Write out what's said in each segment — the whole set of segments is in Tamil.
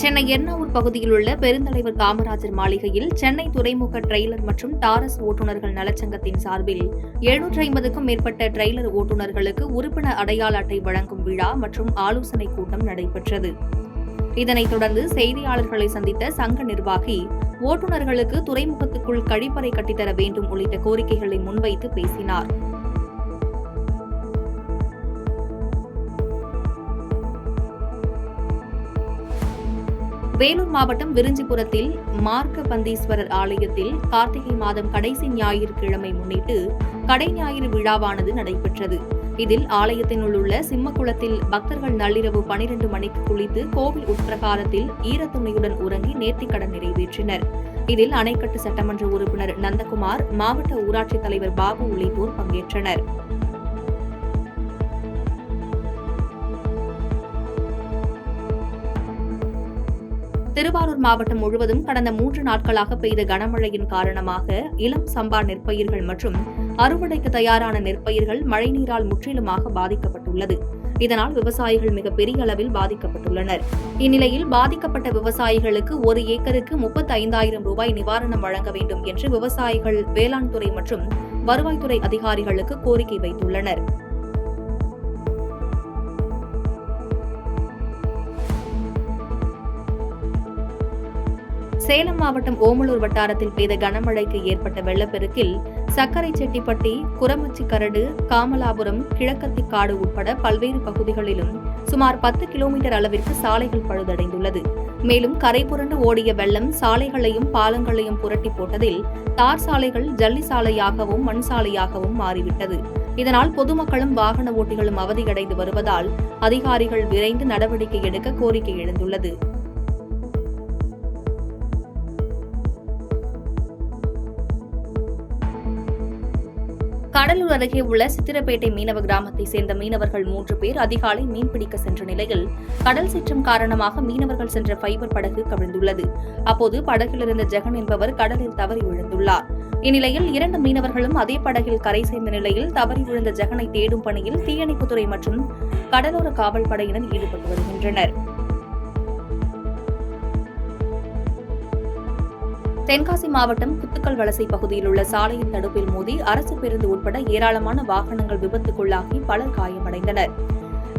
சென்னை எர்ணாவூர் பகுதியில் உள்ள பெருந்தலைவர் காமராஜர் மாளிகையில் சென்னை துறைமுக டிரெய்லர் மற்றும் டாரஸ் ஓட்டுநர்கள் நலச்சங்கத்தின் சார்பில் 750க்கும் மேற்பட்ட டிரெய்லர் ஓட்டுநர்களுக்கு உறுப்பினர் அடையாள அட்டை வழங்கும் விழா மற்றும் ஆலோசனைக் கூட்டம் நடைபெற்றது. இதனைத் தொடர்ந்து செய்தியாளர்களை சந்தித்த சங்க நிர்வாகி ஓட்டுநர்களுக்கு துறைமுகத்துக்குள் கழிப்பறை கட்டித்தர வேண்டும் உள்ளிட்ட கோரிக்கைகளை முன்வைத்து பேசினார். வேலூர் மாவட்டம் விரிஞ்சிபுரத்தில் மார்க்கபந்தீஸ்வரர் ஆலயத்தில் கார்த்திகை மாதம் கடைசி ஞாயிற்றுக்கிழமை முன்னிட்டு கடை ஞாயிறு விழாவானது நடைபெற்றது. இதில் ஆலயத்தினுள் உள்ள சிம்மக்குளத்தில் பக்தர்கள் நள்ளிரவு 12 மணிக்கு குளித்து கோவில் உட்பிரகாரத்தில் ஈரத்துணியுடன் உறங்கி நேர்த்திக்கடன் நிறைவேற்றினர். இதில் அணைக்கட்டு சட்டமன்ற உறுப்பினர் நந்தகுமார், மாவட்ட ஊராட்சித் தலைவர் பாபு உள்ளிட்டோர் பங்கேற்றனர். திருவாரூர் மாவட்டம் முழுவதும் கடந்த 3 நாட்களாக பெய்த கனமழையின் காரணமாக இளம் சம்பா நெற்பயிர்கள் மற்றும் அறுவடைக்கு தயாரான நெற்பயிர்கள் மழைநீரால் முற்றிலுமாக பாதிக்கப்பட்டுள்ளது. இதனால் விவசாயிகள் மிகப்பெரிய அளவில் பாதிக்கப்பட்டுள்ளனர். இந்நிலையில் பாதிக்கப்பட்ட விவசாயிகளுக்கு 1 ஏக்கருக்கு 35,000 ரூபாய் நிவாரணம் வழங்க வேண்டும் என்று விவசாயிகள் வேளாண் துறை மற்றும் வருவாய்த்துறை அதிகாரிகளுக்கு கோரிக்கை வைத்துள்ளனர். சேலம் மாவட்டம் ஓமலூர் வட்டாரத்தில் பெய்த கனமழைக்கு ஏற்பட்ட வெள்ளப்பெருக்கில் சக்கரை செட்டிப்பட்டி, குரமச்சிக்கரடு, காமலாபுரம், கிழக்கத்திக்காடு உட்பட பல்வேறு பகுதிகளிலும் சுமார் 10 கிலோமீட்டர் அளவிற்கு சாலைகள் பழுதடைந்துள்ளது. மேலும் கரை புரண்டு ஓடிய வெள்ளம் சாலைகளையும் பாலங்களையும் புரட்டி போட்டதில் தார் சாலைகள் ஜல்லி சாலையாகவும் மண் சாலையாகவும் மாறிவிட்டது. இதனால் பொதுமக்களும் வாகன ஓட்டிகளும் அவதியடைந்து வருவதால் அதிகாரிகள் விரைந்து நடவடிக்கை எடுக்க கோரிக்கை எழுந்துள்ளது. கடலூர் அருகே உள்ள சித்திரப்பேட்டை மீனவ கிராமத்தை சேர்ந்த மீனவர்கள் 3 பேர் அதிகாலை மீன்பிடிக்க சென்ற நிலையில் கடல் சீற்றம் காரணமாக மீனவர்கள் சென்ற ஃபைபர் படகு கவிழ்ந்துள்ளது. அப்போது படகில் இருந்த ஜெகன் என்பவர் கடலில் தவறி விழுந்துள்ளார். இந்நிலையில் 2 மீனவர்களும் அதே படகில் கரை சேர்ந்த நிலையில் தவறி விழுந்த ஜெகனை தேடும் பணியில் தீயணைப்புத்துறை மற்றும் கடலோர காவல் படையினர் ஈடுபட்டு வருகின்றனர். தென்காசி மாவட்டம் குத்துக்கல் வலசை பகுதியில் உள்ள சாலையின் தடுப்பில் மோதி அரசு பேருந்து உட்பட ஏராளமான வாகனங்கள் விபத்துக்குள்ளாகி பலர் காயமடைந்தனர்.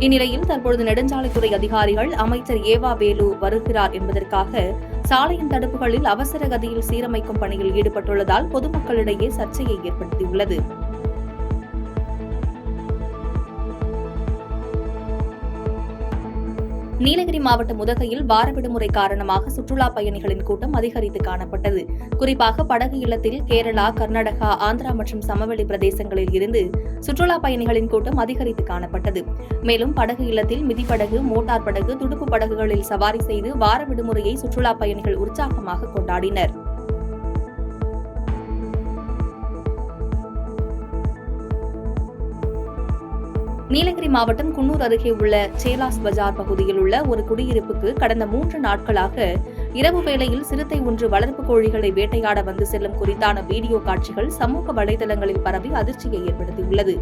இந்நிலையில் தற்பொழுது நெடுஞ்சாலைத்துறை அதிகாரிகள் அமைச்சர் ஏவா வேலு வருகிறார் என்பதற்காக சாலையின் தடுப்புகளில் அவசர கதியில் சீரமைக்கும் பணியில் ஈடுபட்டுள்ளதால் பொதுமக்களிடையே சர்ச்சையை ஏற்படுத்தியுள்ளது. நீலகிரி மாவட்டம் உதகையில் வார விடுமுறை காரணமாக சுற்றுலா பயணிகளின் கூட்டம் அதிகரித்து காணப்பட்டது. குறிப்பாக படகு இல்லத்தில் கேரளா, கர்நாடகா, ஆந்திரா மற்றும் சமவெளி பிரதேசங்களில் இருந்து சுற்றுலா பயணிகளின் கூட்டம் அதிகரித்து காணப்பட்டது. மேலும் படகு இல்லத்தில் மிதிப்படகு, மோட்டார் படகு, துடுப்பு படகுகளில் சவாரி செய்து வார விடுமுறையை சுற்றுலா பயணிகள் உற்சாகமாக கொண்டாடினர். நீலகிரி மாவட்டம் குன்னூர் அருகே உள்ள சேலாஸ் பஜார் பகுதியில் உள்ள ஒரு குடியிருப்புக்கு கடந்த 3 நாட்களாக இரவு வேளையில் சிறுத்தை ஒன்று வளர்ப்பு கோழிகளை வேட்டையாட வந்து செல்லும் குறித்தான வீடியோ காட்சிகள் சமூக வலைதளங்களில் பரவி அதிர்ச்சியை ஏற்படுத்தியுள்ளது.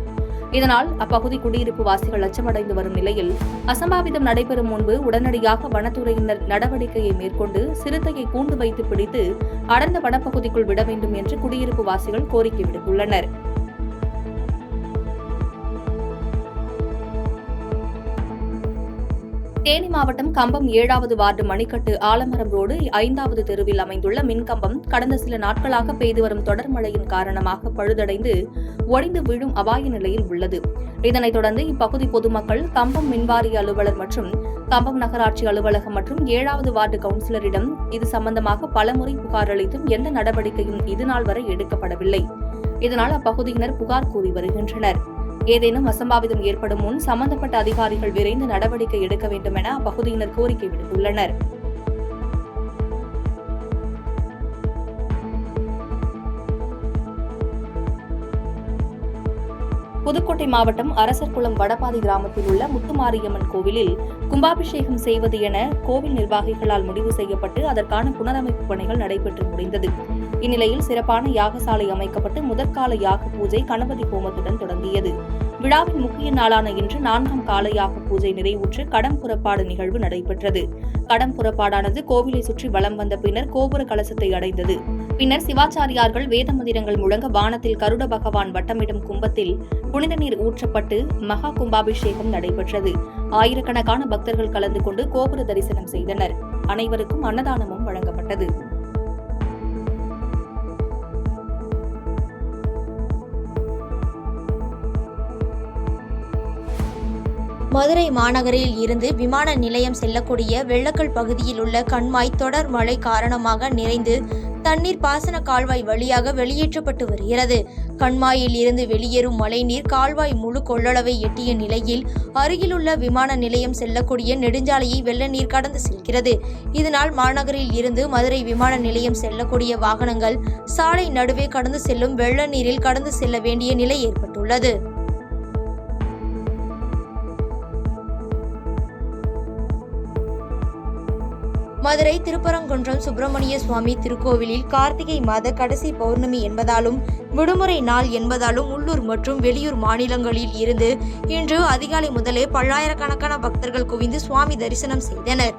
இதனால் அப்பகுதி குடியிருப்பு வாசிகள் அச்சமடைந்து வரும் நிலையில் அசம்பாவிதம் நடைபெறும் முன்பு உடனடியாக வனத்துறையினர் நடவடிக்கையை மேற்கொண்டு சிறுத்தையை கூண்டு வைத்து பிடித்து அடர்ந்த வனப்பகுதிக்குள் விட வேண்டும் என்று குடியிருப்பு வாசிகள் கோரிக்கை விடுத்துள்ளனர். தேனி மாவட்டம் கம்பம் 7வது வார்டு மணிக்கட்டு ஆலமரம் ரோடு 5வது தெருவில் அமைந்துள்ள மின்கம்பம் கடந்த சில நாட்களாக பெய்து வரும் தொடர் மழையின் காரணமாக பழுதடைந்து ஒடிந்து விழும் அபாய நிலையில் உள்ளது. இதனைத் தொடர்ந்து இப்பகுதி பொதுமக்கள் கம்பம் மின்வாரிய அலுவலர் மற்றும் கம்பம் நகராட்சி அலுவலகம் மற்றும் 7வது வார்டு கவுன்சிலரிடம் இது சம்பந்தமாக பலமுறை புகார் அளித்தும் எந்த நடவடிக்கையும் இதுநாள் வரை எடுக்கப்படவில்லை. இதனால் அப்பகுதியினர் புகார் கூறி வருகின்றனர். ஏதேனும் அசம்பாவிதம் ஏற்படும் முன் சம்பந்தப்பட்ட அதிகாரிகள் விரைந்து நடவடிக்கை எடுக்க வேண்டும் என அப்பகுதியினர் கோரிக்கை விடுத்துள்ளனர். புதுக்கோட்டை மாவட்டம் அரசர்குளம் வடபாதி கிராமத்தில் உள்ள முத்துமாரியம்மன் கோவிலில் கும்பாபிஷேகம் செய்வது என கோவில் நிர்வாகிகளால் முடிவு செய்யப்பட்டு அதற்கான புனரமைப்பு பணிகள் நடைபெற்று முடிந்தது. இந்நிலையில் சிறப்பான யாகசாலை அமைக்கப்பட்டு முதற்கால யாக பூஜை கணபதி ஹோமத்துடன் தொடங்கியது. விழாவின் முக்கிய நாளான இன்று 4ஆம் காலையாக பூஜை நிறைவுற்று கடம் புறப்பாடு நிகழ்வு நடைபெற்றது. கடம் புறப்பாடானது கோவிலை சுற்றி வலம் வந்த பின்னர் கோபுர கலசத்தை அடைந்தது. பின்னர் சிவாச்சாரியார்கள் வேத மந்திரங்கள் முழங்க வானத்தில் கருட பகவான் வட்டமிடும் கும்பத்தில் புனித நீர் ஊற்றப்பட்டு மகா கும்பாபிஷேகம் நடைபெற்றது. ஆயிரக்கணக்கான பக்தர்கள் கலந்து கொண்டு கோபுர தரிசனம் செய்தனர். அனைவருக்கும் அன்னதானமும் வழங்கப்பட்டது. மதுரை மாநகரில் இருந்து விமான நிலையம் செல்லக்கூடிய வெள்ளக்கல் பகுதியில் உள்ள கண்மாய் தொடர் மழை காரணமாக நிறைந்து தண்ணீர் பாசன கால்வாய் வழியாக வெளியேற்றப்பட்டு வருகிறது. கண்மாயில் இருந்து வெளியேறும் மழைநீர் கால்வாய் முழு கொள்ளளவை எட்டிய நிலையில் அருகிலுள்ள விமான நிலையம் செல்லக்கூடிய நெடுஞ்சாலையை வெள்ள நீர் கடந்து செல்கிறது. இதனால் மாநகரில் இருந்து மதுரை விமான நிலையம் செல்லக்கூடிய வாகனங்கள் சாலை நடுவே கடந்து செல்லும் வெள்ள நீரில் கடந்து செல்ல வேண்டிய நிலை ஏற்பட்டுள்ளது. மதுரை திருப்பரங்குன்றம் சுப்பிரமணிய சுவாமி திருக்கோவிலில் கார்த்திகை மாத கடைசி பௌர்ணமி என்பதாலும் விடுமுறை நாள் என்பதாலும் உள்ளூர் மற்றும் வெளியூர் மாநிலங்களில் இருந்து இன்று அதிகாலை முதலே பல்லாயிரக்கணக்கான பக்தர்கள் குவிந்து சுவாமி தரிசனம் செய்தனர்.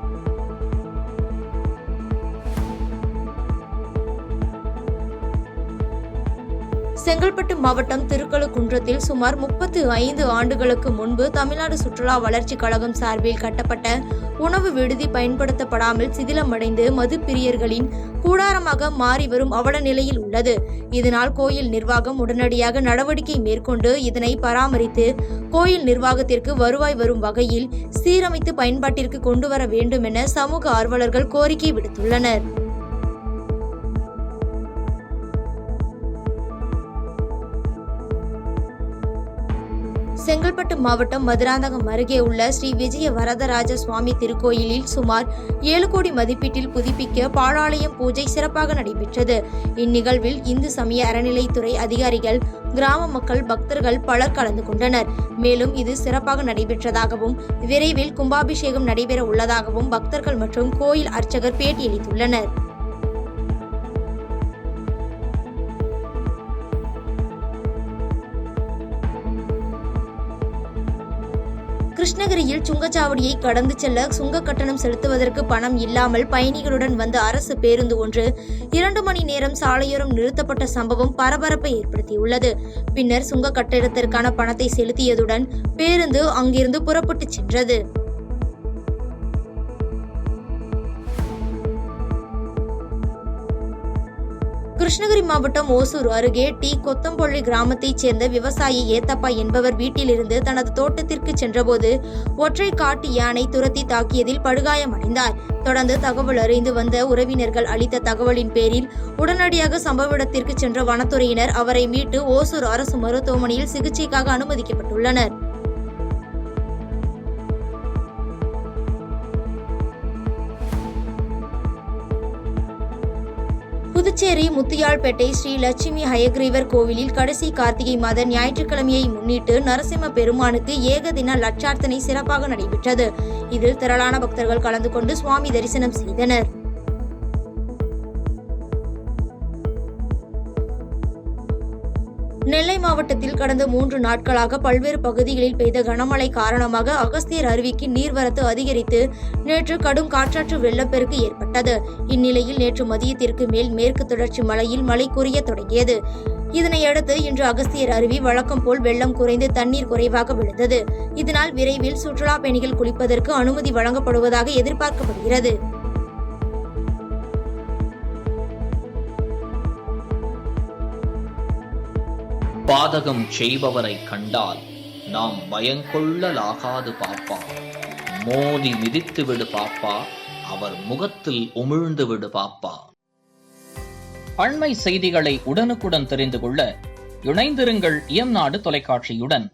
செங்கல்பட்டு மாவட்டம் திருக்கழுக்குன்றத்தில் சுமார் 35 ஆண்டுகளுக்கு முன்பு தமிழ்நாடு சுற்றுலா வளர்ச்சி கழகம் சார்பில் கட்டப்பட்ட உணவு விடுதி பயன்படுத்தப்படாமல் சிதிலமடைந்து மது பிரியர்களின் கூடாரமாக மாறி வரும் அவல நிலையில் உள்ளது. இதனால் கோயில் நிர்வாகம் உடனடியாக நடவடிக்கை மேற்கொண்டு இதனை பராமரித்து கோயில் நிர்வாகத்திற்கு வருவாய் வரும் வகையில் சீரமைத்து பயன்பாட்டிற்கு கொண்டு வர வேண்டும் என சமூக ஆர்வலர்கள் கோரிக்கை விடுத்துள்ளனர். செங்கல்பட்டு மாவட்டம் மதுராந்தகம் அருகே உள்ள ஸ்ரீ விஜய வரதராஜ சுவாமி திருக்கோயிலில் சுமார் 7 கோடி மதிப்பீட்டில் புதுப்பிக்க பாலாலயம் பூஜை சிறப்பாக நடைபெற்றது. இந்நிகழ்வில் இந்து சமய அறநிலைத்துறை அதிகாரிகள், கிராம மக்கள், பக்தர்கள் பலர் கலந்து கொண்டனர். மேலும் இது சிறப்பாக நடைபெற்றதாகவும் விரைவில் கும்பாபிஷேகம் நடைபெற உள்ளதாகவும் பக்தர்கள் மற்றும் கோயில் அர்ச்சகர் பேட்டியளித்துள்ளனர். கிருஷ்ணகிரியில் சுங்கச்சாவடியை கடந்து செல்ல சுங்க கட்டணம் செலுத்துவதற்கு பணம் இல்லாமல் பயணிகளுடன் வந்த அரசு பேருந்து ஒன்று 2 மணி நேரம் சாலையோரம் நிறுத்தப்பட்ட சம்பவம் பரபரப்பை ஏற்படுத்தியுள்ளது. பின்னர் சுங்க கட்டணத்திற்கான பணத்தை செலுத்தியதுடன் பேருந்து அங்கிருந்து புறப்பட்டு சென்றது. கிருஷ்ணகிரி மாவட்டம் ஓசூர் அருகே டி கொத்தம்பொள்ளி கிராமத்தைச் சேர்ந்த விவசாயி ஏத்தப்பா என்பவர் வீட்டிலிருந்து தனது தோட்டத்திற்கு சென்றபோது ஒற்றை காட்டு யானை துரத்தி தாக்கியதில் படுகாயமடைந்தார். தொடர்ந்து தகவல் அறிந்து வந்த உறவினர்கள் அளித்த தகவலின் பேரில் உடனடியாக சம்பவ இடத்திற்கு சென்ற வனத்துறையினர் அவரை மீட்டு ஓசூர் அரசு மருத்துவமனையில் சிகிச்சைக்காக அனுமதிக்கப்பட்டுள்ளனர். புதுச்சேரி முத்தியால்பேட்டை ஸ்ரீ லட்சுமி ஹயக்ரீவர் கோவிலில் கடைசி கார்த்திகை மாத ஞாயிற்றுக்கிழமையை முன்னிட்டு நரசிம்ம பெருமானுக்கு ஏகதின லட்சார்த்தனை சிறப்பாக நடைபெற்றது. இதில் திரளான பக்தர்கள் கலந்து கொண்டு சுவாமி தரிசனம் செய்தனர். நெல்லை மாவட்டத்தில் கடந்த 3 நாட்களாக பல்வேறு பகுதிகளில் பெய்த கனமழை காரணமாக அகஸ்தியர் அருவிக்கு நீர்வரத்து அதிகரித்து நேற்று கடும் காற்றாற்று வெள்ளப்பெருக்கு ஏற்பட்டது. இந்நிலையில் நேற்று மதியத்திற்கு மேல் மேற்கு தொடர்ச்சி மலையில் மழை குறைய தொடங்கியது. இதனையடுத்து இன்று அகஸ்தியர் அருவி வழக்கம் போல் வெள்ளம் குறைந்து தண்ணீர் குறைவாக விழுந்தது. இதனால் விரைவில் சுற்றுலா பயணிகள் குளிப்பதற்கு அனுமதி வழங்கப்படுவதாக எதிர்பார்க்கப்படுகிறது. பாதகம் செய்பவரை கண்டால் நாம் பயங்கொள்ளலாகாது பாப்பா. மோதி மிதித்து விடு பாப்பா, அவர் முகத்தில் உமிழ்ந்து விடு பாப்பா. அண்மை செய்திகளை உடனுக்குடன் தெரிந்து கொள்ள இணைந்திருங்கள் இயம்நாடு தொலைக்காட்சியுடன்.